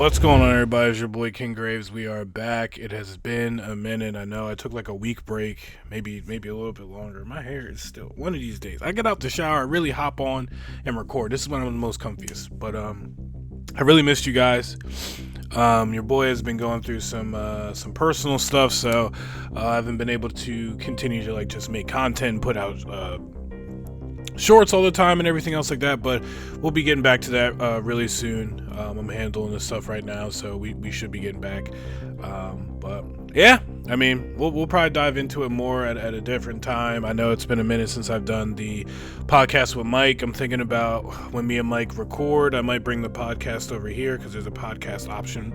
What's going on, everybody? It's your boy King Graves. We are back. It has been a minute. I know I took like a week break, maybe a little bit longer. My hair is still one of these days. I get out the shower, really hop on and record. This is one of the most comfiest. But I really missed you guys. Your boy has been going through some personal stuff, so I haven't been able to continue to like just make content and put out shorts all the time and everything else like that, but we'll be getting back to that really soon. I'm handling this stuff right now, so we should be getting back. But yeah, I mean, we'll probably dive into it more at a different time. I know it's been a minute since I've done the podcast with Mike. I'm thinking about when me and Mike record, I might bring the podcast over here because there's a podcast option.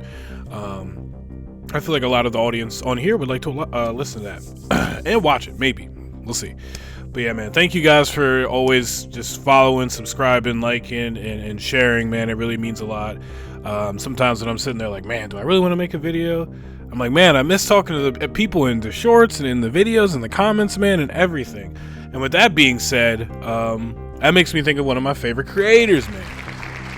I feel like a lot of the audience on here would like to listen to that and watch it. Maybe we'll see. But yeah, man, thank you guys for always just following, subscribing, liking, and sharing, man. It really means a lot. Sometimes when I'm sitting there like, man, do I really want to make a video? I'm like, man, I miss talking to the people in the shorts and in the videos and the comments, man, and everything. And with that being said, that makes me think of one of my favorite creators, man.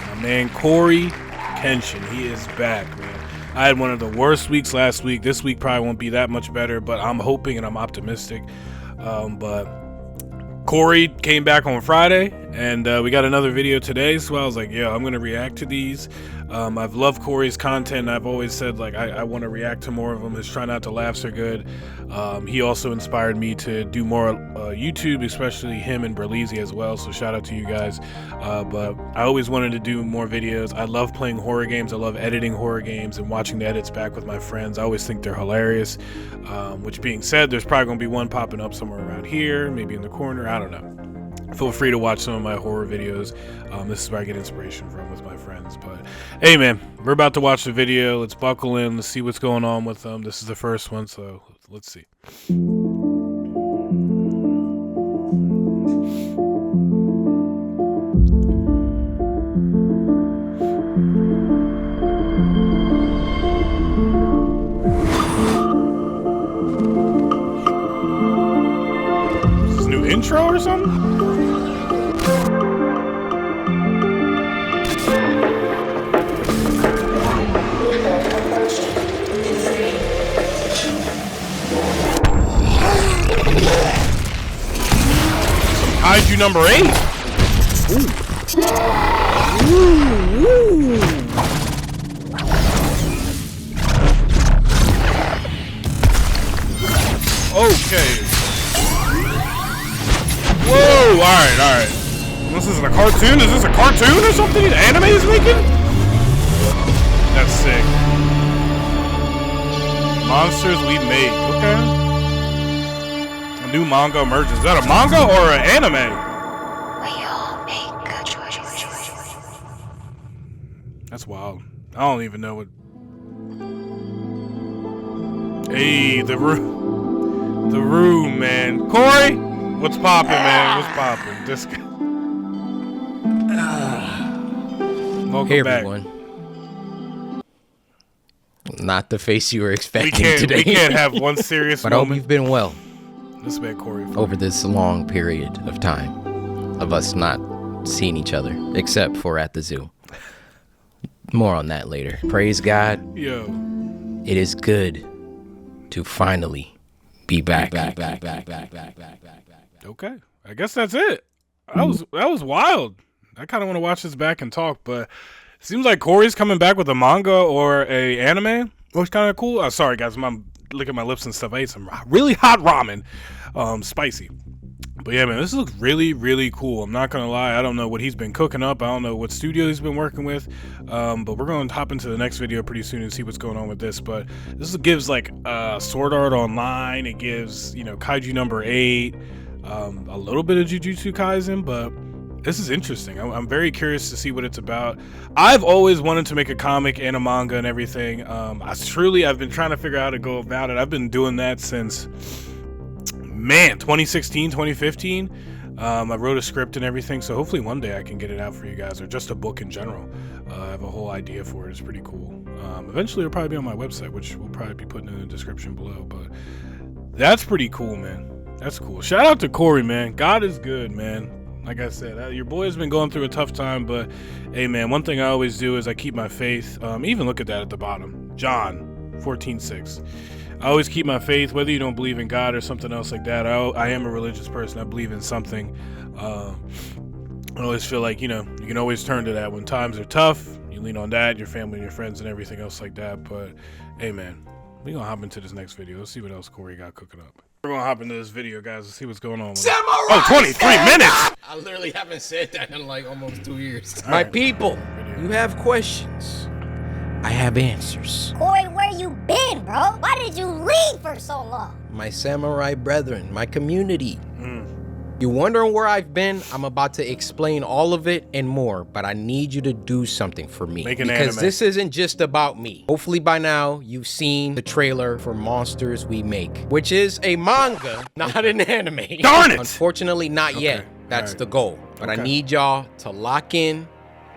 My man, Coryxkenshin. He is back, man. I had one of the worst weeks last week. This week probably won't be that much better, but I'm hoping and I'm optimistic. But Cory came back on Friday, and we got another video today, so I was like, yeah, I'm going to react to these. I've loved Cory's content. I've always said, like, I want to react to more of them. His Try Not to Laughs are good. He also inspired me to do more YouTube, especially him and Berleezy as well, so shout out to you guys. But I always wanted to do more videos. I love playing horror games. I love editing horror games and watching the edits back with my friends. I always think they're hilarious. Which being said, there's probably going to be one popping up somewhere around here, maybe in the corner. I don't know. Feel free to watch some of my horror videos. This is where I get inspiration from with my friends. But hey, man, we're about to watch the video. Let's buckle in. Let's see what's going on with them. This is the first one, so let's see. Is this new intro or something? Kaiju number 8. Ooh. Okay. Whoa! Alright. This is a cartoon? Is this a cartoon or something? The anime is making? That's sick. Monsters we make. Okay. New manga emerges. Is that a manga or an anime? We all make good choices. That's wild. I don't even know what. Hey, the room, man. Cory, what's poppin', man? What's poppin'? This guy. Welcome hey, back. Everyone. Not the face you were expecting today. We can't have one serious but I hope moment. you've been well. This man Cory. Over this long period of time of us not seeing each other, except for at the zoo. More on that later. Praise God. Yo. It is good to finally be back. Okay. I guess that's it. That was wild. I kind of want to watch this back and talk, but it seems like Cory's coming back with a manga or a anime, which is kind of cool. Oh, sorry, guys. Look at my lips and stuff. I ate some really hot ramen. Spicy. But yeah, man, this looks really, really cool. I'm not gonna lie. I don't know what he's been cooking up. I don't know what studio he's been working with. But we're going to hop into the next video pretty soon and see what's going on with this. But this gives like Sword Art Online. It gives, Kaiju number 8. A little bit of Jujutsu Kaisen, but this is interesting. I'm very curious to see what it's about. I've always wanted to make a comic and a manga and everything. I've been trying to figure out how to go about it. I've been doing that since, 2016, 2015. I wrote a script and everything, so hopefully one day I can get it out for you guys, or just a book in general. I have a whole idea for it. It's pretty cool. Eventually it'll probably be on my website, which we'll probably be putting in the description below, but that's pretty cool, man. That's cool. Shout out to Cory, man. God is good, man. Like I said, your boy's been going through a tough time, but hey, man, one thing I always do is I keep my faith. Even look at that at the bottom. John 14:6. I always keep my faith, whether you don't believe in God or something else like that. I am a religious person. I believe in something. I always feel like, you can always turn to that when times are tough. You lean on that, your family, your friends, and everything else like that. But hey, man, we're going to hop into this next video. Let's see what else Cory got cooking up. We're going to hop into this video, guys. Let's see what's going on with it. Oh, 23 minutes! I literally haven't said that in like almost 2 years. All My right. people, you have questions. I have answers. Cory, where you been, bro? Why did you leave for so long? My samurai brethren, my community. You wondering where I've been? I'm about to explain all of it and more, but I need you to do something for me. Make an because anime. this isn't just about me. Hopefully by now you've seen the trailer for Monsters We Make, which is a manga, not an anime. Darn it! Unfortunately, not yet. That's Alright. the goal. But I need y'all to lock in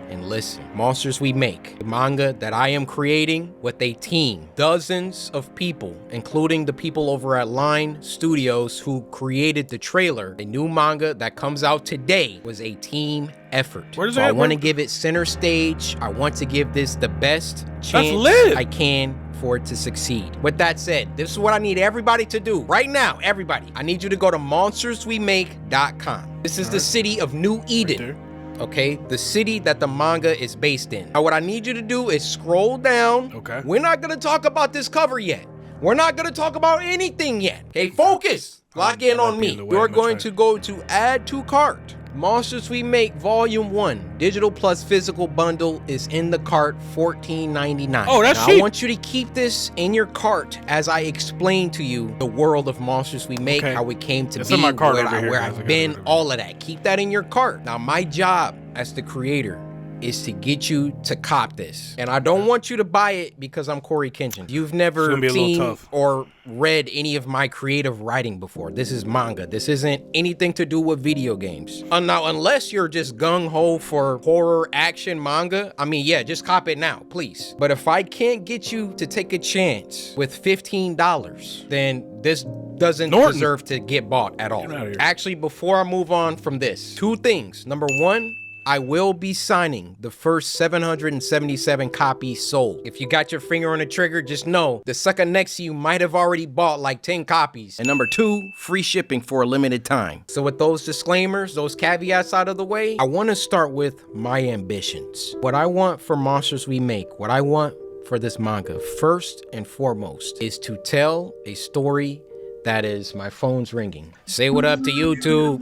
and listen. Monsters We Make, the manga that I am creating with a team, dozens of people, including the people over at Line Studios who created the trailer. The new manga that comes out today was a team effort. Where does So it- I want to where- give it center stage. I want to give this the best chance lit. I can for it to succeed. With that said, this is what I need everybody to do right now. Everybody, I need you to go to monsterswemake.com. This is the city of New Eden. there. Okay, the city that the manga is based in. Now, what I need you to do is scroll down. Okay. We're not gonna talk about this cover yet. We're not gonna talk about anything yet. Okay, focus. Lock in on me. You're going to go to add to cart. Monsters We Make Volume 1, digital plus physical bundle is in the cart, $14.99. Oh, that's now, cheap. I want you to keep this in your cart as I explain to you the world of Monsters We Make, Okay. how it came to It's be, in my cart where, over here, where guys. I I've got been, it. all of that. Keep that in your cart. Now, my job as the creator is to get you to cop this. And I don't want you to buy it because I'm Coryxkenshin. You've never gonna be a little seen tough. or read any of my creative writing before. This is manga. This isn't anything to do with video games. Now, unless you're just gung-ho for horror action manga, I mean, yeah, just cop it now, please. But if I can't get you to take a chance with $15, then this doesn't Norton. deserve to get bought at all. Get outta here. Actually, before I move on from this, two things. Number one, I will be signing the first 777 copies sold. If you got your finger on the trigger, just know the sucker next to you might have already bought like 10 copies. And number two, free shipping for a limited time. So with those disclaimers, those caveats out of the way, I want to start with my ambitions. What I want for Monsters We Make, what I want for this manga, first and foremost, is to tell a story that is, my phone's ringing. Say what up to YouTube.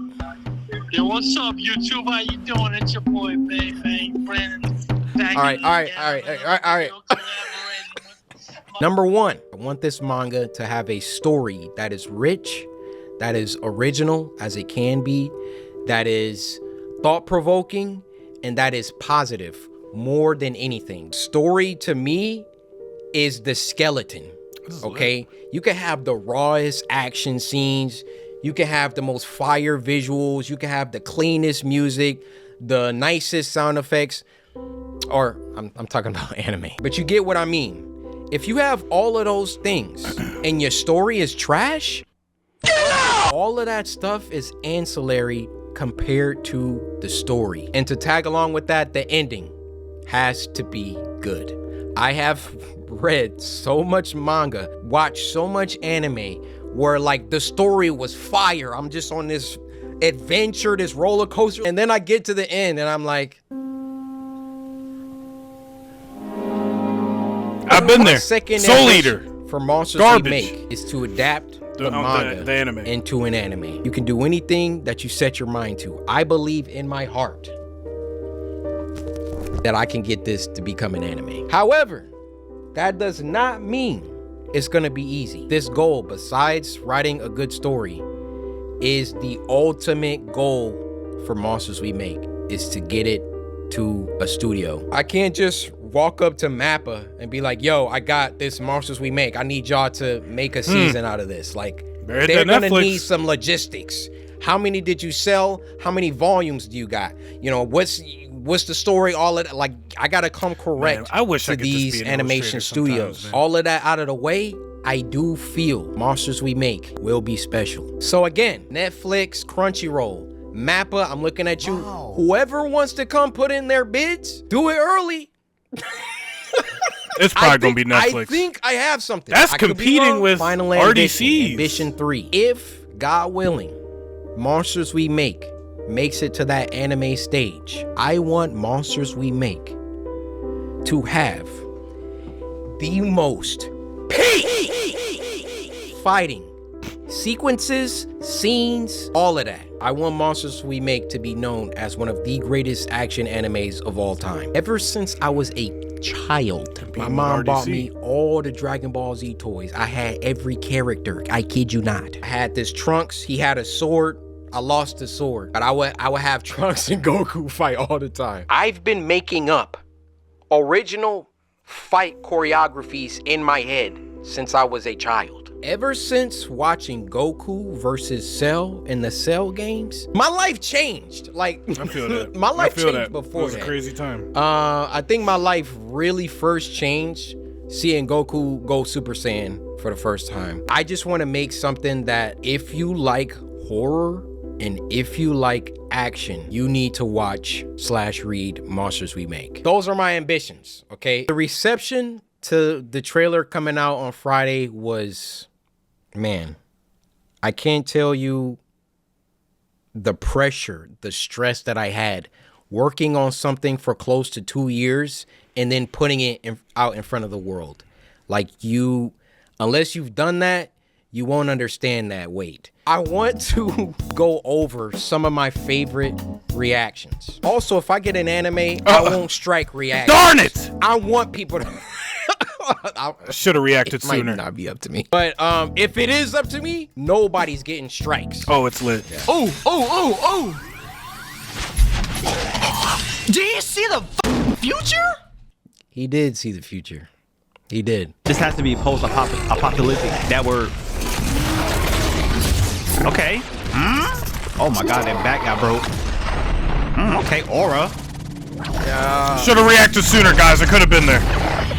Yo, what's up, YouTube? How you doing? It's your boy, Bang Brandon. All right. Number one, I want this manga to have a story that is rich, that is original as it can be, that is thought-provoking, and that is positive more than anything. Story to me is the skeleton, okay? You can have the rawest action scenes, you can have the most fire visuals, you can have the cleanest music, the nicest sound effects, or I'm talking about anime. But you get what I mean. If you have all of those things and your story is trash, all of that stuff is ancillary compared to the story. And to tag along with that, the ending has to be good. I have read so much manga, watched so much anime where like the story was fire. I'm just on this adventure, this roller coaster, and then I get to the end and I'm like, I've been my there. second Soul ambition Eater. for Monsters Garbage. We Make is to adapt the The- manga the anime. into an anime. You can do anything that you set your mind to. I believe in my heart that I can get this to become an anime. However, that does not mean it's gonna be easy. This goal, besides writing a good story, is the ultimate goal for Monsters We Make, is to get it to a studio. I can't just walk up to Mappa and be like, yo, I got this Monsters We Make. I need y'all to make a season out of this. Like, Better hit they're that gonna Netflix. need some logistics. How many did you sell? How many volumes do you got? You know, what's the story? All of that. Like, I gotta come correct Man, I wish to I could just these be an animation illustrator sometimes, studios. man. All of that out of the way, I do feel Monsters We Make will be special. So again, Netflix, Crunchyroll, Mappa, I'm looking at you. Whoever wants to come put in their bids, do it early. It's probably gonna be Netflix. I think I have something. That's I could be competing wrong. with Final RDCs. Ambition 3. If, God willing, Monsters We Make makes it to that anime stage, I want Monsters We Make to have the most peak fighting sequences, scenes, all of that. I want Monsters We Make to be known as one of the greatest action animes of all time. Ever since I was a child, my mom bought me all the Dragon Ball Z toys. I had every character. I kid you not. I had this Trunks. He had a sword. I lost the sword, but I would have Trunks and Goku fight all the time. I've been making up original fight choreographies in my head since I was a child. Ever since watching Goku versus Cell in the Cell games, my life changed. Like, I feel that. My life changed that. before It was that. a crazy time. I think my life really first changed seeing Goku go Super Saiyan for the first time. I just want to make something that if you like horror and if you like action, you need to watch/read Monsters We Make. Those are my ambitions, okay? The reception to the trailer coming out on Friday was, man, I can't tell you the pressure, the stress that I had working on something for close to 2 years and then putting it out in front of the world. Like, unless you've done that, you won't understand that weight. I want to go over some of my favorite reactions. Also, if I get an anime, I won't strike reactions. Darn it! I want people to... I should have reacted sooner. Might not be up to me. But if it is up to me, nobody's getting strikes. Oh, it's lit. Yeah. Oh. Do you see the future? He did see the future. He did. This has to be post-apocalyptic. That word. Okay. Oh my god, that back got broke. Okay, aura. Should have reacted sooner, guys. I could have been there.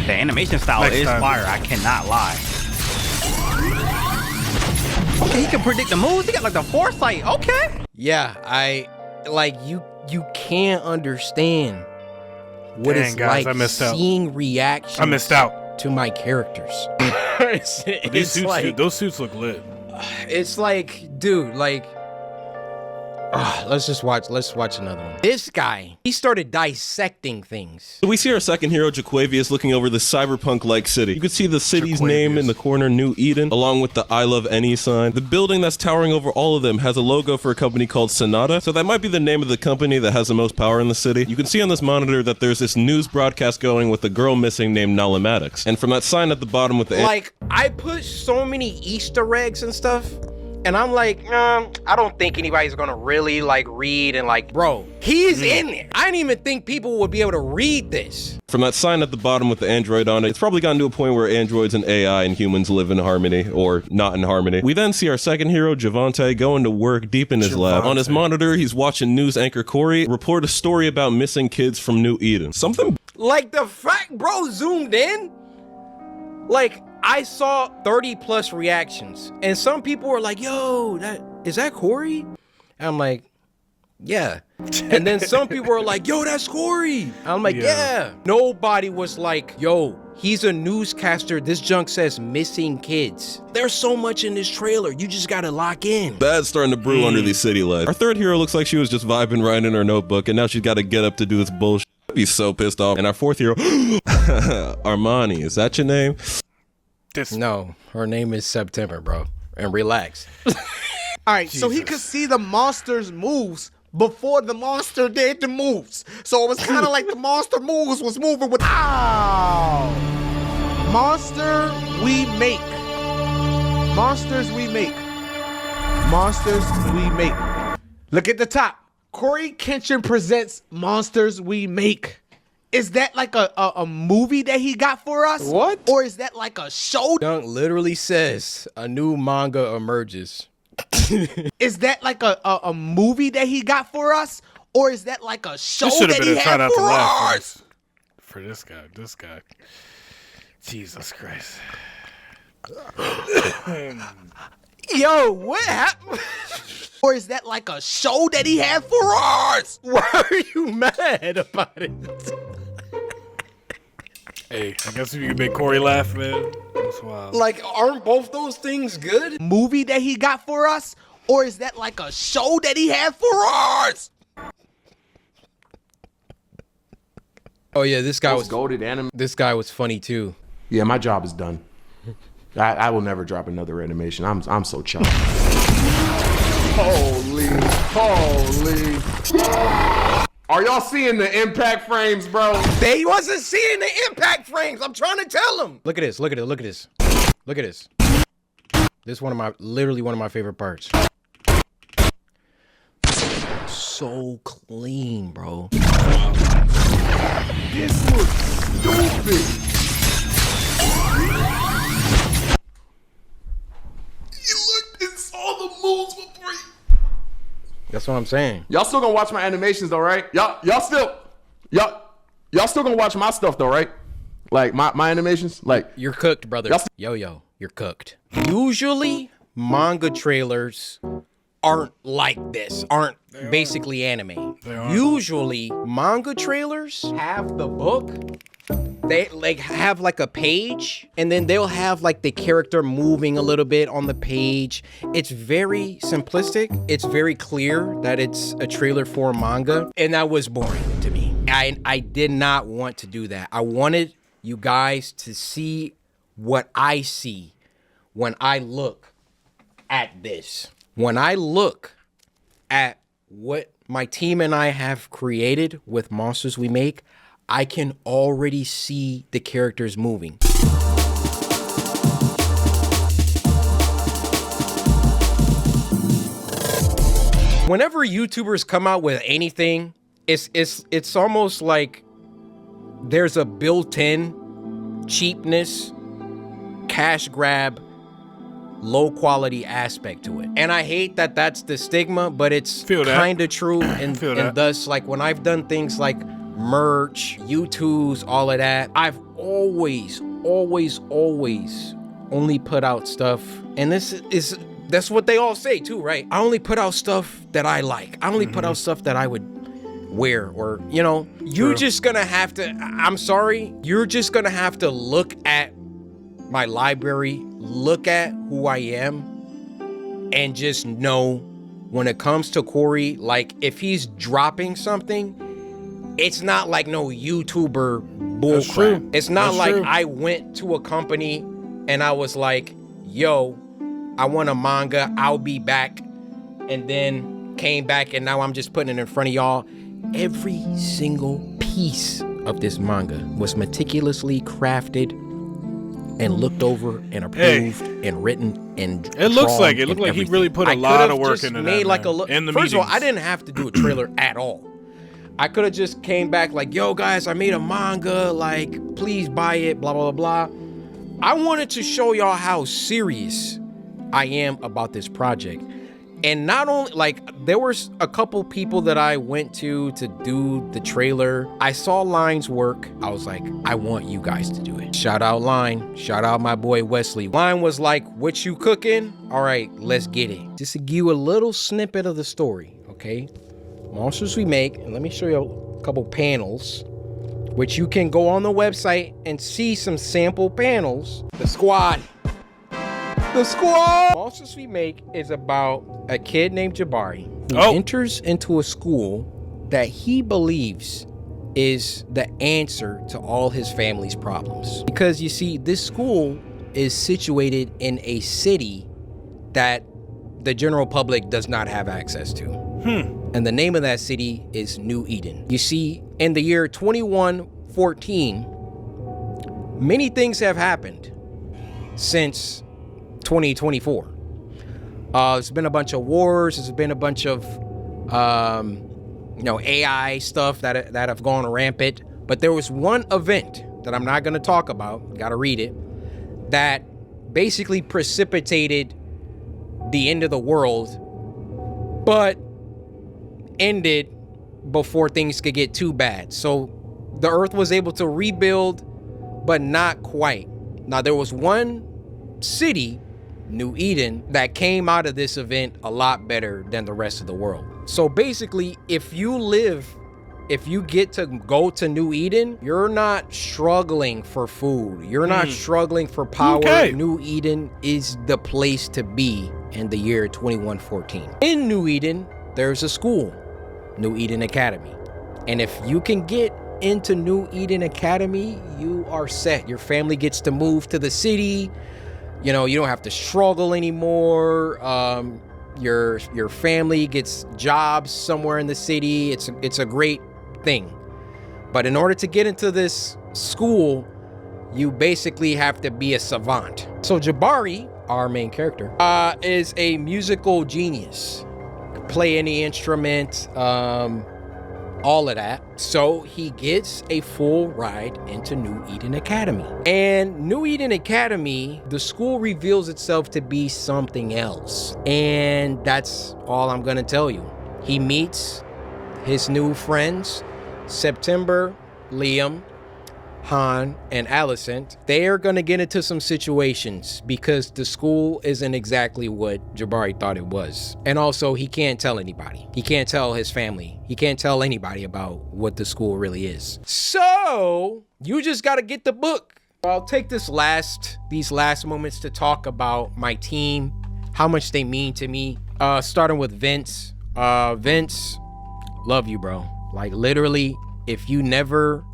The animation style Next is time. fire. I cannot lie. Okay, he can predict the moves. He got like the foresight. Okay. Yeah, you can't understand what Dang, it's guys, I like missed out. seeing reactions I missed out. to my characters. These suits, those suits look lit. It's like, dude, like, let's watch another one. This guy, he started dissecting things. So we see our second hero, Jaquavius, looking over the cyberpunk-like city. You can see the city's name in the corner, New Eden, along with the I Love Any sign. The building that's towering over all of them has a logo for a company called Sonata, so that might be the name of the company that has the most power in the city. You can see on this monitor that there's this news broadcast going with a girl missing named Nalamatics. And from that sign at the bottom with the... Like, I put so many Easter eggs and stuff, and I'm like, I don't think anybody's gonna really like read and like, bro, he's in there. I didn't even think people would be able to read this. From that sign at the bottom with the android on it, it's probably gotten to a point where androids and AI and humans live in harmony, or not in harmony. We then see our second hero, Javante, going to work deep in his lab. On his monitor, he's watching news anchor Cory report a story about missing kids from New Eden. Something... Like, the fact bro zoomed in, like, I saw 30 plus reactions, and some people were like, yo, is that Cory? And I'm like, yeah. And then some people were like, yo, that's Cory. I'm like, yeah. Nobody was like, yo, he's a newscaster. This junk says missing kids. There's so much in this trailer. You just gotta lock in. Bad's starting to brew under these city lights. Our third hero looks like she was just vibing right in her notebook, and now she's got to get up to do this bullshit. I'd be so pissed off. And our fourth hero, Armani, is that your name? No, her name is September, bro. And relax. All right, so he could see the monster's moves before the monster did the moves. So it was kind of like the monster moves was moving with... Ow! Monster we make. Monsters we make. Monsters we make. Look at the top. Coryxkenshin presents Monsters We Make. Is that like a movie that he got for us? What? Or is that like a show? Dunk literally says a new manga emerges. Is that like a movie that he got for us? Or is that like a show This should have that been he a try had not to for laugh us? for this guy. Jesus Christ. Yo, what happened? Or is that like a show that he had for us? Why are you mad about it? Hey, I guess if you can make Cory laugh, man, that's wild. Like, aren't both those things good? Movie that he got for us? Or is that like a show that he had for us? Oh yeah, this guy was goated anime. This guy was funny too. Yeah, my job is done. I will never drop another animation. I'm so chuffed. Holy. Are y'all seeing the impact frames, bro? They wasn't seeing the impact frames. I'm trying to tell them. Look at this. Look at it. Look at this. Look at this. This is literally one of my favorite parts. So clean, bro. This looks stupid. You looked and saw the moves before you. That's what I'm saying. Y'all still gonna watch my animations though, right? Y'all still gonna watch my stuff though, right? Like my animations? Like You're cooked, brother. Yo, you're cooked. Usually, manga trailers aren't like this, aren't basically anime. Usually, manga trailers have the book. They like have like a page, and then they'll have like the character moving a little bit on the page. It's very simplistic. It's very clear that it's a trailer for a manga, and that was boring to me. I did not want to do that. I wanted you guys to see what I see when I look at this. When I look at what my team and I have created with Monsters We Make, I can already see the characters moving. Whenever YouTubers come out with anything, it's almost like there's a built-in cheapness, cash grab, low quality aspect to it. And I hate that that's the stigma, but it's kind of true. And thus, like when I've done things like merch, YouTubes, all of that, I've always only put out stuff. And that's what they all say too, right? I only put out stuff that I like. I only put out stuff that I would wear, or, you know, you're just gonna have to, I'm sorry, you're just gonna have to look at my library, look at who I am, and just know when it comes to Cory, like if he's dropping something, it's not like no YouTuber bullcrap. It's not like I went to a company and I was like, yo, I want a manga, I'll be back, and then came back and now I'm just putting it in front of y'all. Every single piece of this manga was meticulously crafted and looked over and approved and written and it looks like it looked like he really put a lot of work into that. Like first of all, I didn't have to do a trailer at all. I could have just came back like, yo guys, I made a manga, like please buy it, blah blah blah. I wanted to show y'all how serious I am about this project. And not only, like, there was a couple people that I went to do the trailer. I saw Line's work. I was like, I want you guys to do it. Shout out Line. Shout out my boy Wesley. Line was like, what you cooking? All right, let's get it. Just to give you a little snippet of the story, okay? Monsters We Make, and let me show you a couple panels, which you can go on the website and see some sample panels. The squad. Monsters We Make is about a kid named Jabari who enters into a school that he believes is the answer to all his family's problems. Because you see, this school is situated in a city that the general public does not have access to. And the name of that city is New Eden. You see, in the year 2114, many things have happened since 2024. There's been a bunch of wars. There's been a bunch of, AI stuff that have gone rampant. But there was one event that I'm not going to talk about, got to read it, that basically precipitated the end of the world, but ended before things could get too bad. So the Earth was able to rebuild, but not quite. Now, there was one city New Eden that came out of this event a lot better than the rest of the world. So basically, if you get to go to New Eden, you're not struggling for food. You're not struggling for power. Okay. New Eden is the place to be in the year 2114. In New Eden, there's a school, New Eden Academy. And if you can get into New Eden Academy, you are set. Your family gets to move to the city. You know, you don't have to struggle anymore. Your family gets jobs somewhere in the city. It's a great thing. But in order to get into this school, you basically have to be a savant. So Jabari, our main character, is a musical genius. Could play any instrument, all of that. So he gets a full ride into New Eden Academy. And New Eden Academy, the school reveals itself to be something else. And that's all I'm gonna tell you. He meets his new friends, September, Liam, Han, and Alicent. They are gonna get into some situations because the school isn't exactly what Jabari thought it was. And also, he can't tell anybody. He can't tell his family. He can't tell anybody about what the school really is. So you just gotta get the book. I'll take these last moments to talk about my team, how much they mean to me. Starting with Vince. Vince, love you, bro. Like, literally, if you never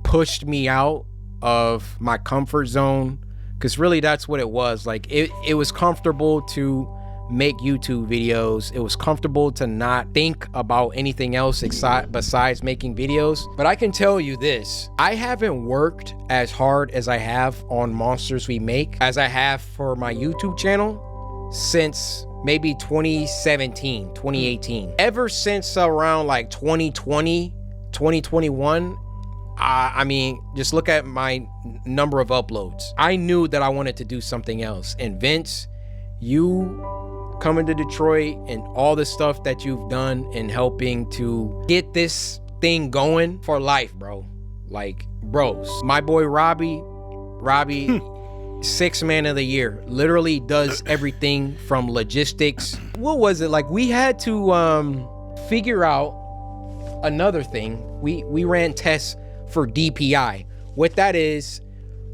pushed me out of my comfort zone, because really that's what it was. Like, it was comfortable to make YouTube videos. It was comfortable to not think about anything else besides making videos. But I can tell you this, I haven't worked as hard as I have on Monsters We Make as I have for my YouTube channel since maybe 2017, 2018. Ever since around like 2020, 2021, I mean, just look at my number of uploads. I knew that I wanted to do something else. And Vince, you coming to Detroit and all the stuff that you've done in helping to get this thing going for life, bro. Like, bros. My boy Robbie, 6th man of the year, literally does everything from logistics. What was it? Like, we had to figure out another thing. We ran tests for DPI. What that is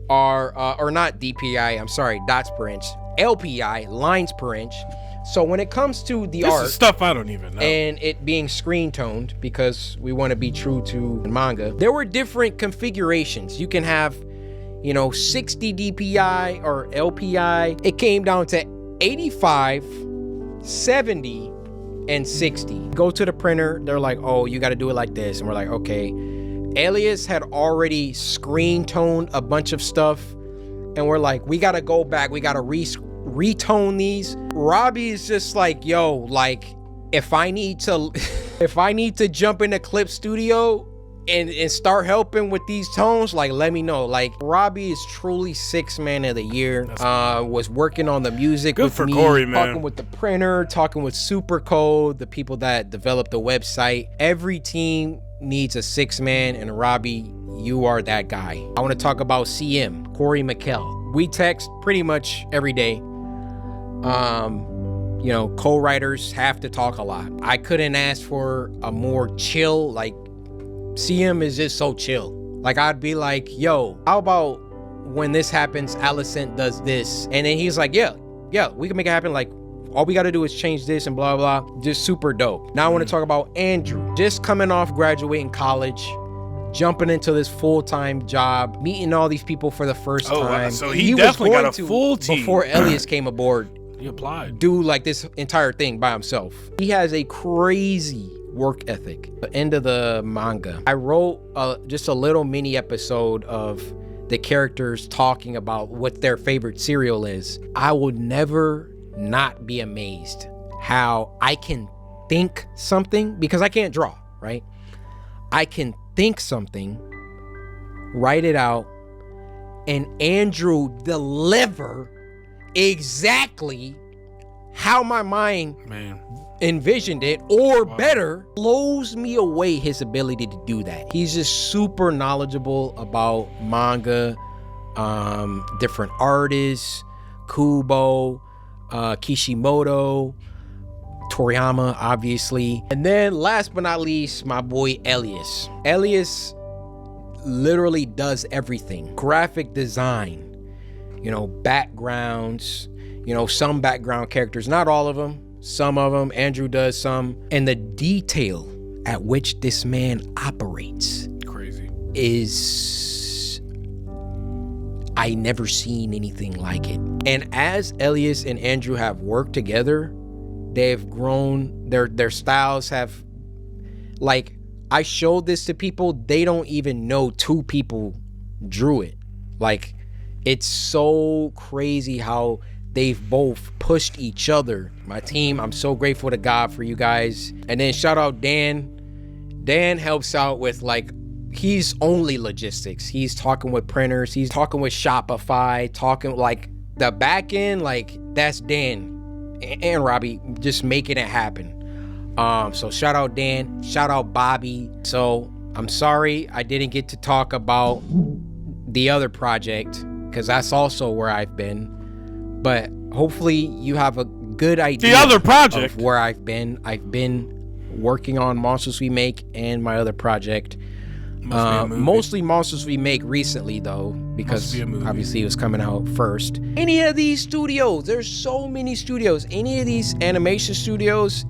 or not DPI, I'm sorry, dots per inch, LPI, lines per inch. So when it comes to the art, this is stuff I don't even know, and it being screen toned, because we want to be true to manga, there were different configurations. You can have, you know, 60 DPI or LPI. It came down to 85, 70, and 60. Go to the printer, they're like, oh, you got to do it like this. And we're like, okay. Alias had already screen toned a bunch of stuff, and we're like, we got to go back. We got to retone these. Robbie is just like, yo, like, if I need to jump into Clip Studio and start helping with these tones, like, let me know. Like, Robbie is truly 6th man of the year. Was working on the music. Good with for me, Cory, man. talking with the printer, talking with Supercode, the people that developed the website. Every team needs a 6th man, and Robbie, you are that guy. I want to talk about CM, Cory McKell. We text pretty much every day. You know, co-writers have to talk a lot. I couldn't ask for a more chill, like, CM is just so chill. Like, I'd be like, yo, how about when this happens, Alicent does this? And then he's like, yeah, we can make it happen. Like, all we got to do is change this and blah, blah, blah. Just super dope. Now I want to talk about Andrew. Just coming off graduating college, jumping into this full-time job, meeting all these people for the first time. So he definitely got a full team. Before Elias came aboard, he applied. Do like this entire thing by himself. He has a crazy work ethic. The end of the manga, I wrote just a little mini episode of the characters talking about what their favorite cereal is. I would never not be amazed how I can think something, because I can't draw, right? I can think something, write it out, and Andrew deliver exactly how my mind envisioned it, or better. Blows me away, his ability to do that. He's just super knowledgeable about manga, different artists, Kubo, Kishimoto, Toriyama, obviously. And then last but not least, my boy Elias. Elias literally does everything. Graphic design, you know, backgrounds, you know, some background characters, not all of them, some of them. Andrew does some. And the detail at which this man operates Crazy. is, I never seen anything like it. And as Elias and Andrew have worked together, they've grown, their styles have, like, I showed this to people, they don't even know two people drew it. Like, it's so crazy how they've both pushed each other. My team, I'm so grateful to God for you guys. And then shout out Dan. Dan helps out with, like, he's only logistics. He's talking with printers, he's talking with Shopify, talking like the back end, like that's Dan and Robbie just making it happen. So shout out Dan, shout out Bobby. So I'm sorry I didn't get to talk about the other project because that's also where I've been, but hopefully you have a good idea. The other project of where I've been working on Monsters We Make and my other project. Mostly Monsters We Make recently though, because obviously it was coming out first. Any of these studios, there's so many studios, any of these animation studios,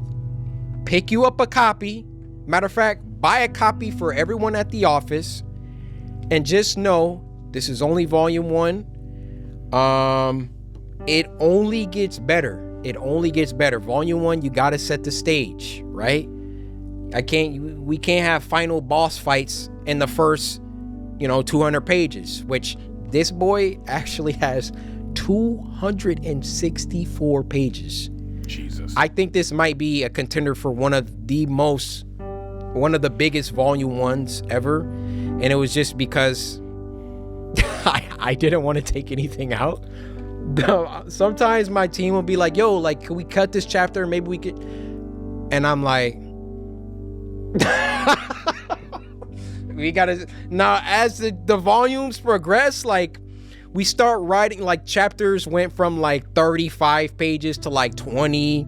pick you up a copy. Matter of fact, buy a copy for everyone at the office, and just know this is only volume 1. It only gets better. It only gets better. Volume 1, you gotta set the stage, right? We can't have final boss fights in the first, 200 pages, which this boy actually has 264 pages. Jesus. I think this might be a contender for one of the biggest volume 1s ever. And it was just because I didn't want to take anything out. Sometimes my team will be like, yo, like, can we cut this chapter? Maybe we could. And I'm like, we gotta. Now, as the volumes progress, like, we start writing, like, chapters went from like 35 pages to like 20.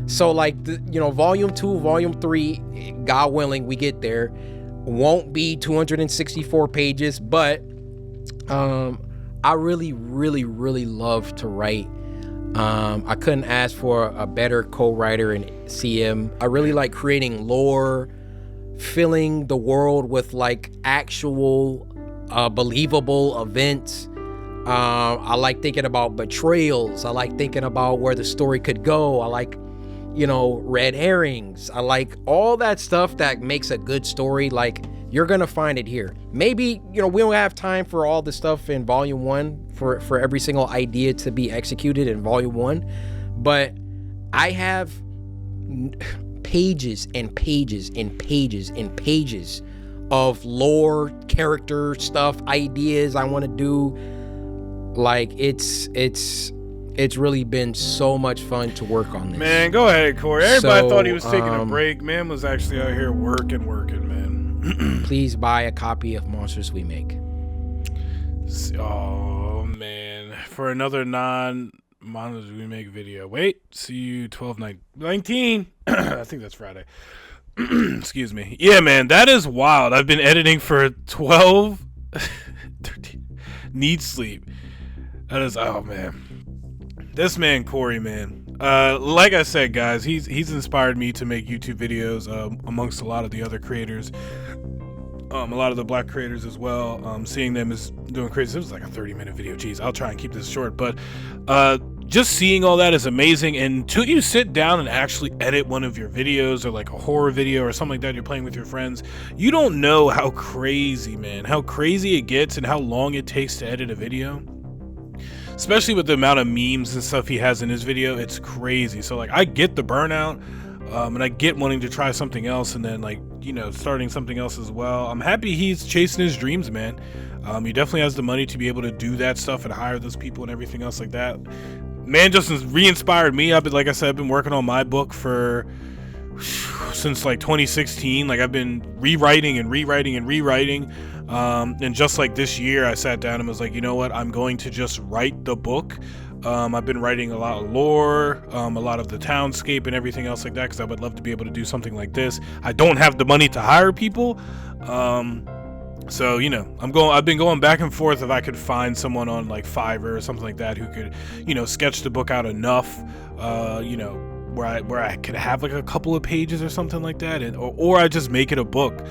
So like, volume 2, volume 3, God willing, we get there, won't be 264 pages, but I really, really, really love to write. I couldn't ask for a better co-writer in CM. I really like creating lore, filling the world with like actual believable events. I like thinking about betrayals. I like thinking about where the story could go. I like, red herrings. I like all that stuff that makes a good story. Like, you're gonna find it here. Maybe, we don't have time for all the stuff in volume 1 for every single idea to be executed in volume 1, but I have pages and pages and pages and pages of lore, character stuff, ideas I want to do. Like, it's really been so much fun to work on this. Man, go ahead, Corey. Everybody thought he was taking a break. Man was actually out here working, man. Please buy a copy of Monsters We Make. Oh, man. For another non-Monsters We Make video. Wait, see you 12/19. I think that's Friday. Excuse me. Yeah, man, that is wild. I've been editing for 12, 13. Need sleep. That is, oh, man. This man, Cory, man. Like I said, guys, he's inspired me to make YouTube videos amongst a lot of the other creators. A lot of the black creators as well. Seeing them is doing crazy. It was like a 30-minute video. Jeez, I'll try and keep this short. But just seeing all that is amazing. And until you sit down and actually edit one of your videos, or like a horror video or something like that, you're playing with your friends, you don't know how crazy, man, how crazy it gets and how long it takes to edit a video. Especially with the amount of memes and stuff he has in his video, it's crazy. So like, I get the burnout, and I get wanting to try something else, and then like, starting something else as well. I'm happy he's chasing his dreams, man. He definitely has the money to be able to do that stuff and hire those people and everything else like that. Man, just re-inspired me. Like I said, I've been working on my book since like 2016. Like, I've been rewriting. And just like this year, I sat down and was like, you know what? I'm going to just write the book I've been writing a lot of lore, a lot of the townscape and everything else like that, because I would love to be able to do something like this. I don't have the money to hire people, so you know, I've been going back and forth if I could find someone on like Fiverr or something like that who could, you know, sketch the book out enough, you know, where I could have like a couple of pages or something like that, and or I just make it a book.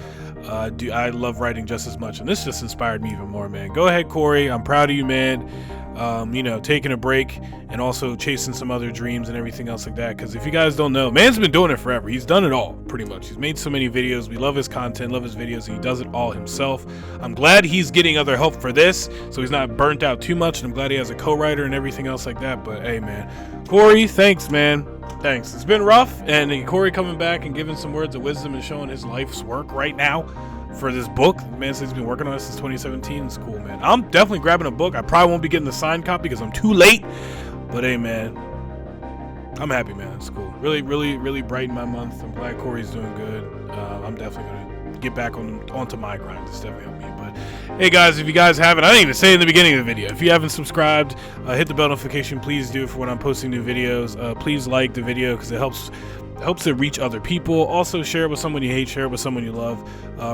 I love writing just as much, and this just inspired me even more, man. Go ahead, Cory. I'm proud of you, man. You know, taking a break and also chasing some other dreams and everything else like that. Because if you guys don't know, man's been doing it forever. He's done it all, pretty much. He's made so many videos. We love his content, love his videos, and he does it all himself. I'm glad he's getting other help for this, so he's not burnt out too much, and I'm glad he has a co-writer and everything else like that. But hey, man, Cory, thanks, man. Thanks. It's been rough, and Cory coming back and giving some words of wisdom and showing his life's work right now for this book. Man says he's been working on it since 2017. It's cool, man. I'm definitely grabbing a book. I probably won't be getting the signed copy because I'm too late. But hey, man, I'm happy, man. It's cool. Really, really, really brightened my month. I'm glad Cory's doing good. I'm definitely gonna get back onto my grind. It's definitely on me. But hey, guys, if you guys haven't, I didn't even say in the beginning of the video, if you haven't subscribed, hit the bell notification. Please do for when I'm posting new videos. Please like the video because it helps it reach other people. Also, share it with someone you hate, share it with someone you love.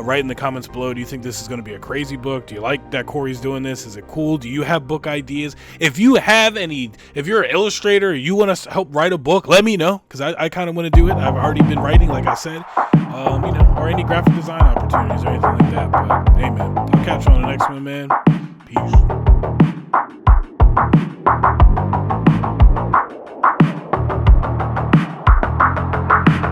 Write in the comments below, do you think this is going to be a crazy book? Do you like that Cory's doing this? Is it cool? Do you have book ideas? If you have any, if you're an illustrator, you want to help write a book, let me know, because I kind of want to do it. I've already been writing, like I said, you know, or any graphic design opportunities or anything like that. But hey, man, I'll catch you on the next one, man. Peace.